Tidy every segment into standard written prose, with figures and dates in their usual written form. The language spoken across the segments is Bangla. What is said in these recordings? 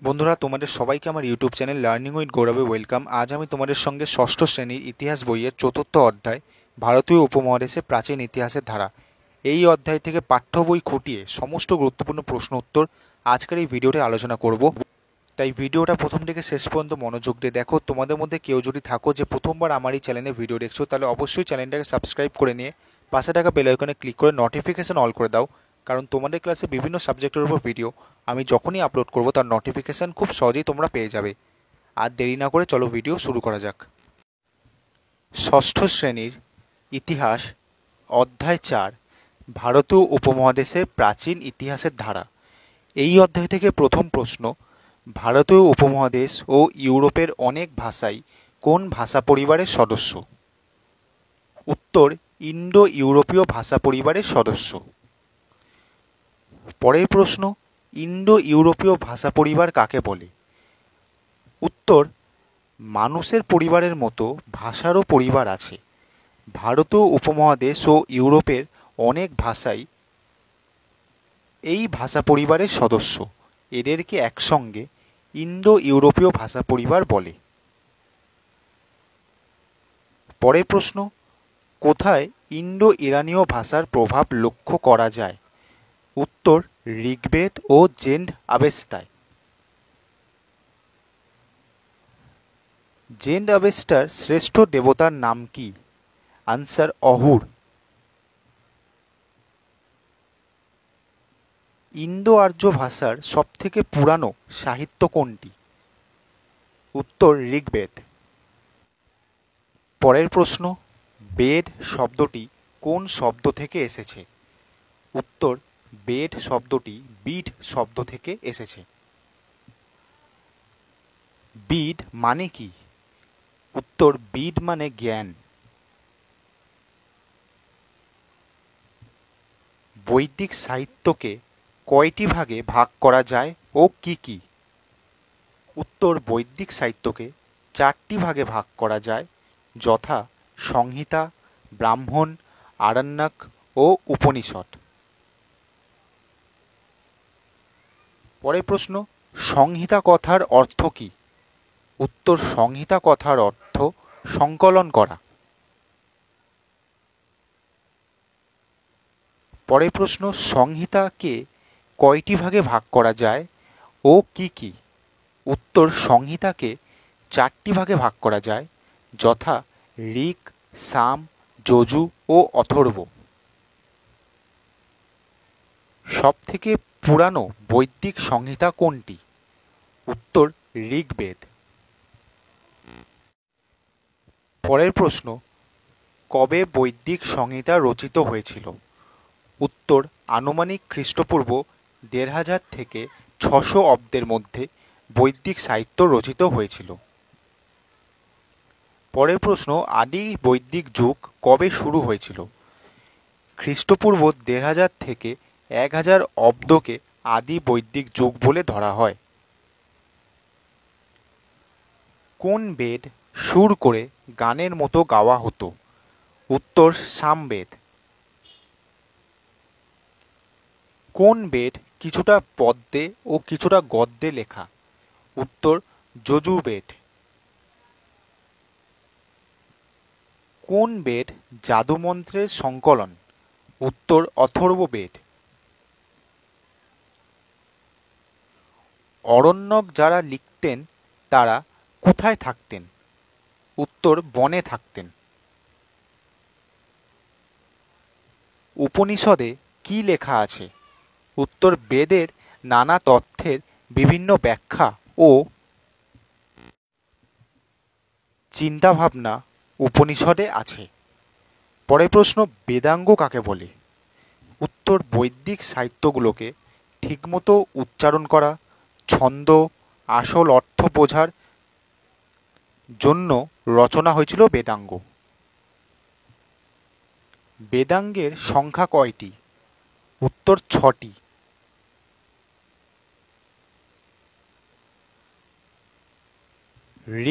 বন্ধুরা, তোমাদের সবাইকে আমার ইউটিউব চ্যানেল লার্নিং উইথ গৌরবে ওয়েলকাম। আজ আমি তোমাদের সঙ্গে ষষ্ঠ শ্রেণীর ইতিহাস বইয়ের চতুর্থ অধ্যায় ভারতীয় উপমহাদেশে প্রাচীন ইতিহাসের ধারা এই অধ্যায় থেকে পাঠ্য বই খুঁটিয়ে সমস্ত গুরুত্বপূর্ণ প্রশ্ন উত্তর আজকের এই ভিডিওতে আলোচনা করব। তাই ভিডিওটা প্রথম থেকে শেষ পর্যন্ত মনোযোগ দিয়ে দেখো। তোমাদের মধ্যে কেউ যদি থাকো যে প্রথমবার আমার এই চ্যানেলে ভিডিও দেখছো, তাহলে অবশ্যই চ্যানেলটাকে সাবস্ক্রাইব করে নিয়ে পাশে থাকা বেল আইকনে ক্লিক করে নোটিফিকেশন অল করে দাও, কারণ তোমাদের ক্লাসে বিভিন্ন সাবজেক্টের উপর ভিডিও আমি যখনই আপলোড করব তার নোটিফিকেশান খুব সহজেই তোমরা পেয়ে যাবে। আর দেরি না করে চলো ভিডিও শুরু করা যাক। ষষ্ঠ শ্রেণীর ইতিহাস অধ্যায় 4 ভারতীয় উপমহাদেশের প্রাচীন ইতিহাসের ধারা। এই অধ্যায় থেকে প্রথম প্রশ্ন, ভারতীয় উপমহাদেশ ও ইউরোপের অনেক ভাষাই কোন ভাষা পরিবারের সদস্য? উত্তর, ইন্দো ইউরোপীয় ভাষা পরিবারের সদস্য। পরের প্রশ্ন, ইন্দো ইউরোপীয় ভাষা পরিবার কাকে বলে? উত্তর, মানুষের পরিবারের মতো ভাষারও পরিবার আছে। ভারতীয় উপমহাদেশ ও ইউরোপের অনেক ভাষাই এই ভাষা পরিবারের সদস্য। এদেরকে একসঙ্গে ইন্দো ইউরোপীয় ভাষা পরিবার বলে। পরের প্রশ্ন, কোথায় ইন্দো ইরানীয় ভাষার প্রভাব লক্ষ্য করা যায়? উত্তর, ঋগ্বেদ ও জেন্দ আবেস্তায়। জেন্দ আবেস্টার শ্রেষ্ঠ দেবতার নাম কি? আনসার, অহুর। ইন্দো আর্য ভাষার সবথেকে পুরানো সাহিত্য কোনটি? উত্তর, ঋগ্বেদ। পরের প্রশ্ন, বেদ শব্দটি কোন শব্দ থেকে এসেছে? উত্তর, বেদ শব্দটি বিদ শব্দ থেকে এসেছে। বিদ মানে কি? উত্তর, বিদ মানে জ্ঞান। বৈদিক সাহিত্যকে কয়টি ভাগে ভাগ করা যায় ও কি কি? উত্তর, বৈদিক সাহিত্যকে 4টি ভাগে ভাগ করা যায়, যথা সংহিতা, ব্রাহ্মণ, আরণ্যক ও উপনিষদ। পরের প্রশ্ন, সংহিতা কথার অর্থ কি? উত্তর, সংহিতা কথার অর্থ সংকলন করা। পরের প্রশ্ন, সংহিতাকে কয়টি ভাগে ভাগ করা যায় ও কি কি? উত্তর, সংহিতাকে 4টি ভাগে ভাগ করা যায়, যথা ঋক, সাম, যজু ও অথর্ব। সবথেকে পুরানো বৈদিক সংহিতা কোনটি? উত্তর, ঋগ্বেদ। পরের প্রশ্ন, কবে বৈদিক সংহিতা রচিত হয়েছিল? উত্তর, আনুমানিক খ্রিস্টপূর্ব 1500 থেকে 600 অব্দের মধ্যে বৈদিক সাহিত্য রচিত হয়েছিল। পরের প্রশ্ন, আদি বৈদিক যুগ কবে শুরু হয়েছিল? খ্রিস্টপূর্ব 1500 থেকে 1000 অব্দকে আদি বৈদিক যুগ বলে ধরা হয়। কোন বেদ সুর করে গানের মতো গাওয়া হতো? উত্তর, সামবেদ। কোন বেদ কিছুটা পদ্যে ও কিছুটা গদ্যে লেখা? উত্তর, যজুর্বেদ। কোন বেদ জাদুমন্ত্রের সংকলন? উত্তর, অথর্ববেদ। অরণ্যক যারা লিখতেন তারা কোথায় থাকতেন? উত্তর, বনে থাকতেন। উপনিষদে কি লেখা আছে? উত্তর, বেদের নানা তথ্যের বিভিন্ন ব্যাখ্যা ও চিন্তাভাবনা উপনিষদে আছে। পরের প্রশ্ন, বেদাঙ্গ কাকে বলে? উত্তর, বৈদিক সাহিত্যগুলোকে ঠিকমতো উচ্চারণ করা, ছন্দ, আসল অর্থ বোঝার জন্য রচনা হয়েছিল বেদাঙ্গ। বেদাঙ্গের সংখ্যা কয়টি? উত্তর, 6টি।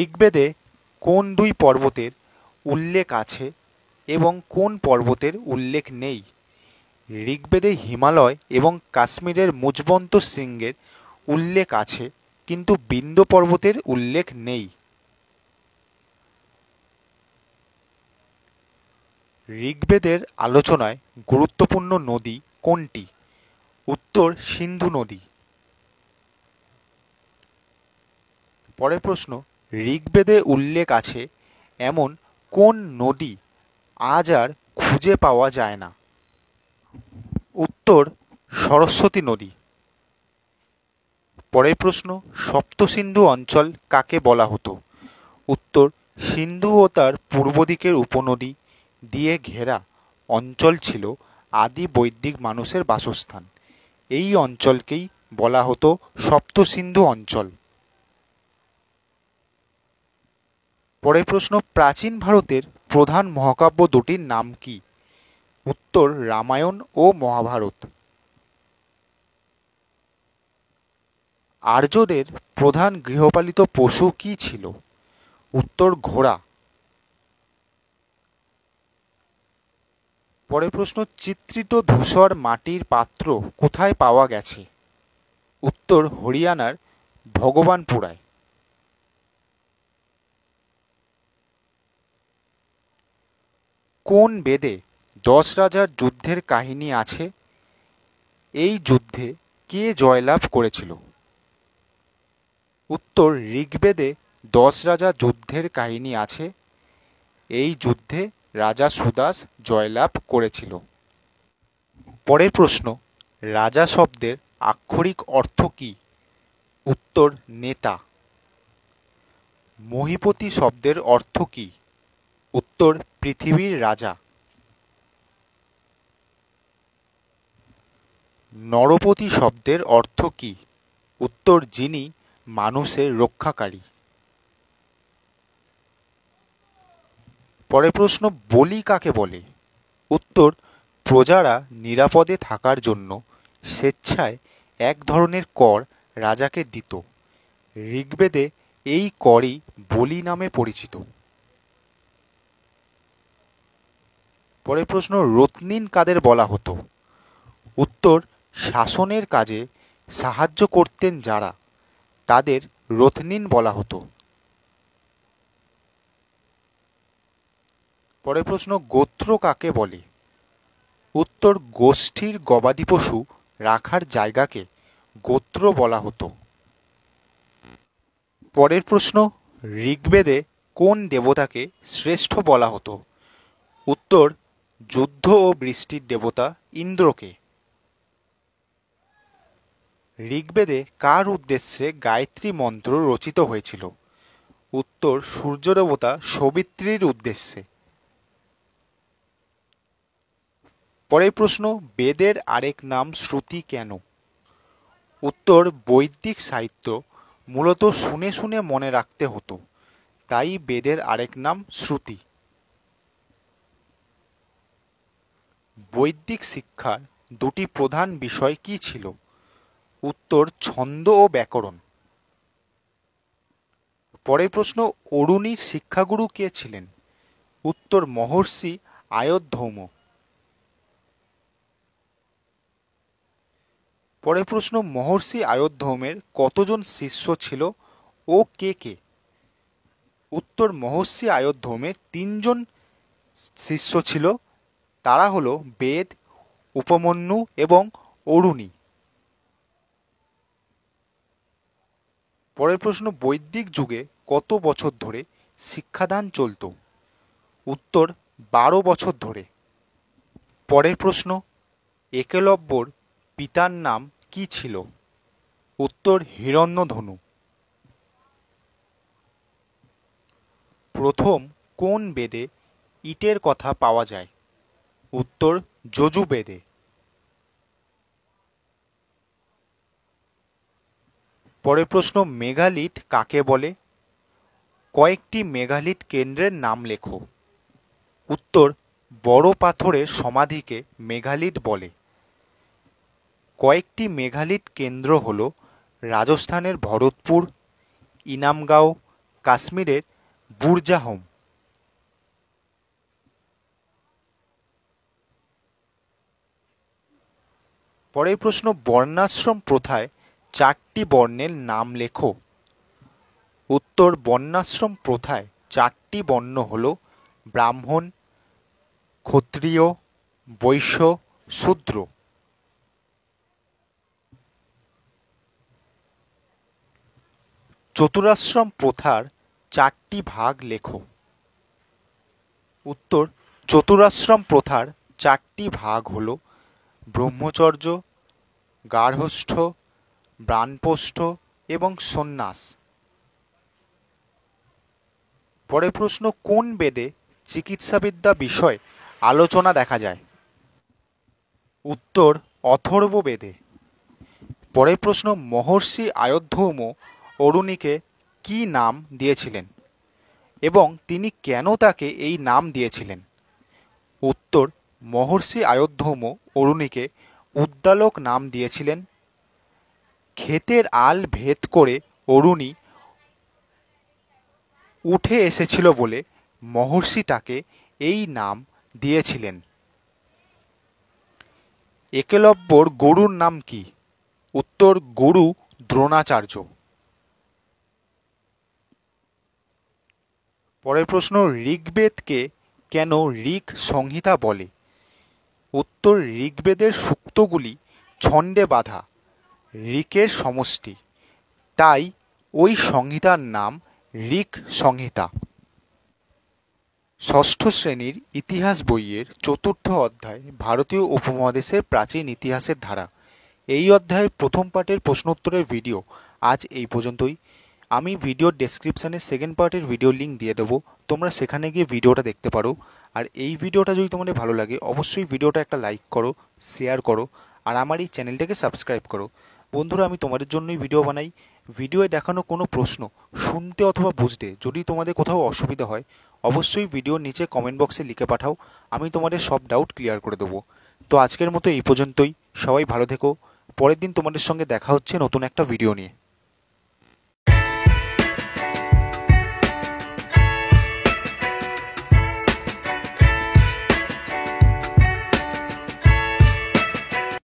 ঋগ্বেদে কোন 2 পর্বতের উল্লেখ আছে এবং কোন পর্বতের উল্লেখ নেই? ঋগ্বেদে হিমালয় এবং কাশ্মীরের মুজবন্ত শৃঙ্গের উল্লেখ আছে, কিন্তু বিন্ধ্য পর্বতের উল্লেখ নেই। ঋগ্বেদের আলোচনায় গুরুত্বপূর্ণ নদী কোনটি? উত্তর সিন্ধু নদী। পরের প্রশ্ন, ঋগ্বেদে উল্লেখ আছে এমন কোন নদী আজ আর খুঁজে পাওয়া যায় না? উত্তর সরস্বতী নদী। পরের প্রশ্ন, সপ্তসিন্ধু অঞ্চল কাকে বলা হতো? উত্তর সিন্ধু ও তার পূর্ব দিকের উপনদী দিয়ে ঘেরা অঞ্চল ছিল আদি বৈদিক মানুষের বাসস্থান। এই অঞ্চলকেই বলা হতো সপ্তসিন্ধু অঞ্চল। পরের প্রশ্ন, প্রাচীন ভারতের প্রধান মহাকাব্য দুটির নাম কি? উত্তর রামায়ণ ও মহাভারত। আর্যদের প্রধান গৃহপালিত পশু কি ছিল? উত্তর ঘোড়া। পরের প্রশ্ন, চিত্রিত ধূসর মাটির পাত্র কোথায় পাওয়া গেছে? উত্তর হরিয়ানার ভগবানপুরায়। কোন বেদে 10 রাজার যুদ্ধের কাহিনী আছে? এই যুদ্ধে কে জয়লাভ করেছিল? উত্তর ঋগ্বেদে 10 রাজা যুদ্ধের কাহিনী আছে। এই যুদ্ধে রাজা সুদাস জয়লাভ করেছিল। পরের প্রশ্ন, রাজা শব্দের আক্ষরিক অর্থ কী? উত্তর নেতা। মহীপতি শব্দের অর্থ কী? উত্তর পৃথিবীর রাজা। নরপতি শব্দের অর্থ কী? উত্তর যিনি মানুষের রক্ষাকারী। পরের প্রশ্ন, বলি কাকে বলে? উত্তর প্রজারা নিরাপদে থাকার জন্য স্বেচ্ছায় এক ধরনের কর রাজাকে দিত। ঋগ্বেদে এই করই বলি নামে পরিচিত। পরের প্রশ্ন, রত্নিন কাদের বলা হতো? উত্তর শাসনের কাজে সাহায্য করতেন যারা, তাদের রত্নিন বলা হতো। পরের প্রশ্ন, গোত্র কাকে বলে? উত্তর গোষ্ঠীর গবাদি পশু রাখার জায়গাকে গোত্র বলা হতো। পরের প্রশ্ন, ঋগ্বেদে কোন দেবতাকে শ্রেষ্ঠ বলা হতো? উত্তর যুদ্ধ ও বৃষ্টির দেবতা ইন্দ্রকে। ঋগ্বেদে কার উদ্দেশ্যে গায়ত্রী মন্ত্র রচিত হয়েছিল? উত্তর সূর্য দেবতা সবিত্রীর উদ্দেশ্যে। পরের প্রশ্ন, বেদের আরেক নাম শ্রুতি কেন? উত্তর বৈদিক সাহিত্য মূলত শুনে শুনে মনে রাখতে হতো, তাই বেদের আরেক নাম শ্রুতি। বৈদিক শিক্ষার দুটি প্রধান বিষয় কি ছিল? উত্তর ছন্দ ও ব্যাকরণ। পরের প্রশ্ন, অরুণীর শিক্ষাগুরু কে ছিলেন? উত্তর মহর্ষি আয়োধ্যৌম। পরের প্রশ্ন, মহর্ষি আয়োধ্যৌমের কতজন শিষ্য ছিল ও কে কে? উত্তর মহর্ষি আয়োধ্যৌমের 3 জন শিষ্য ছিল। তারা হলো বেদ, উপমন্যু এবং অরুণী। পরের প্রশ্ন, বৈদিক যুগে কত বছর ধরে শিক্ষাদান চলত? উত্তর 12 বছর ধরে। পরের প্রশ্ন, একলব্যর পিতার নাম কি ছিল? উত্তর হিরণ্যধনু। প্রথম কোন বেদে ইটের কথা পাওয়া যায়? উত্তর যজুর্বেদে। পরের প্রশ্ন, মেগালিথ কাকে বলে? কয়েকটি মেগালিথ কেন্দ্রের নাম লেখো। উত্তর বড় পাথরের সমাধিকে মেগালিথ বলে। কয়েকটি মেগালিথ কেন্দ্র হল রাজস্থানের ভরতপুর, ইনামগাঁও, কাশ্মীরের বুরজাহোম। পরের প্রশ্ন, বর্ণাশ্রম প্রথায় 4টি বর্ণের নাম লেখো। উত্তর, বর্ণাশ্রম প্রথায় 4টি বর্ণ হল ব্রাহ্মণ, ক্ষত্রিয়, বৈশ্য, শূদ্র। চতুরাশ্রম প্রথার 4টি ভাগ লেখো। উত্তর, চতুরাশ্রম প্রথার 4টি ভাগ হল ব্রহ্মচর্য, গার্হস্থ্য, বানপ্রস্থ এবং সন্ন্যাস। পরের প্রশ্ন, কোন বেদে চিকিৎসাবিদ্যা বিষয়ে আলোচনা দেখা যায়? উত্তর, অথর্ব বেদে। পরের প্রশ্ন, মহর্ষি আয়ধ্যৌম অরুণীকে কী নাম দিয়েছিলেন এবং তিনি কেন তাকে এই নাম দিয়েছিলেন? উত্তর, মহর্ষি আয়ধ্যৌম অরুণীকে উদ্দালক নাম দিয়েছিলেন। ক্ষেতের আল ভেদ করে অরুণী উঠে এসেছিল বলে মহর্ষি তাকে এই নাম দিয়েছিলেন। একলব্যর গুরুর নাম কি? উত্তর, গুরু দ্রোণাচার্য। পরের প্রশ্ন, ঋগ্বেদকে কেন ঋক সংহিতা বলে? উত্তর, ঋগ্বেদের সূক্তগুলি ছন্দে বাঁধা, ঋকের সমষ্টি, তাই ওই সংহিতার নাম ঋক সংহিতা। ষষ্ঠ শ্রেণীর ইতিহাস বইয়ের 4র্থ অধ্যায় ভারতীয় উপমহাদেশের প্রাচীন ইতিহাসের ধারা। এই অধ্যায়ের প্রথম পার্টের প্রশ্নোত্তরের ভিডিও আজ এই পর্যন্তই। আমি ভিডিওর ডেসক্রিপশানে সেকেন্ড পার্টের ভিডিও লিঙ্ক দিয়ে দেবো, তোমরা সেখানে গিয়ে ভিডিওটা দেখতে পারো। আর এই ভিডিওটা যদি তোমাদের ভালো লাগে অবশ্যই ভিডিওটা একটা লাইক করো, শেয়ার করো আর আমার এই চ্যানেলটাকে সাবস্ক্রাইব করো। বন্ধুরা, আমি তোমাদের জন্যই ভিডিও বানাই। ভিডিওয়ে দেখানো কোনো প্রশ্ন শুনতে অথবা বুঝতে যদি তোমাদের কোথাও অসুবিধা হয় অবশ্যই ভিডিওর নিচে কমেন্ট বক্সে লিখে পাঠাও, আমি তোমাদের সব ডাউট ক্লিয়ার করে দেবো। তো আজকের মতো এই পর্যন্তই, সবাই ভালো থেকো। পরের দিন তোমাদের সঙ্গে দেখা হচ্ছে নতুন একটা ভিডিও নিয়ে।